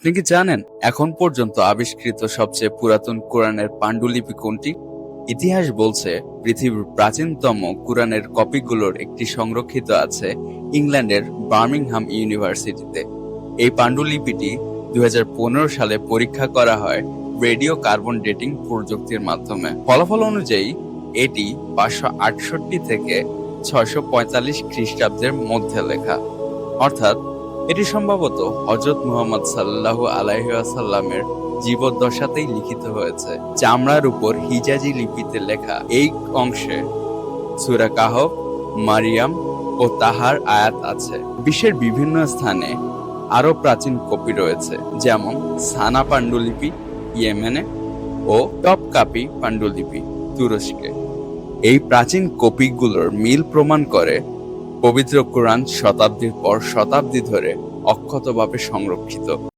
আপনি কি জানেন এখন পর্যন্ত আবিষ্কৃত সবচেয়ে পুরাতন কোরআনের পাণ্ডুলিপি কোনটি? ইতিহাস বলছে পৃথিবীর প্রাচীনতম কোরআনের কপিগুলোর একটি সংরক্ষিত আছে ইংল্যান্ডের বার্মিংহাম ইউনিভার্সিটিতে। এই পাণ্ডুলিপিটি 2015 সালে পরীক্ষা করা হয় রেডিও কার্বন ডেটিং প্রযুক্তির মাধ্যমে। ফলাফল অনুযায়ী এটি 568 থেকে 645 খ্রিস্টাব্দের মধ্যে লেখা, অর্থাৎ এটি সম্ভবত হযরত মুহাম্মদ সাল্লাল্লাহু আলাইহি ওয়াসাল্লামের জীবদ্দশাতেই লিখিত হয়েছে। চামড়ার উপর হিজাজি লিপিতে লেখা এই অংশে সূরা কাহফ, মারিয়াম ও তাহার আয়াত আছে। বিশ্বের বিভিন্ন স্থানে আরও প্রাচীন কপি রয়েছে, যেমন সানা পাণ্ডুলিপি ইয়েমেনে ও টপকাপি পাণ্ডুলিপি তুরস্কে। এই প্রাচীন কপিগুলোর মিল প্রমাণ করে পবিত্র কোরআন শতাব্দীর পর শতাব্দী ধরে অক্ষতভাবে সংরক্ষিত।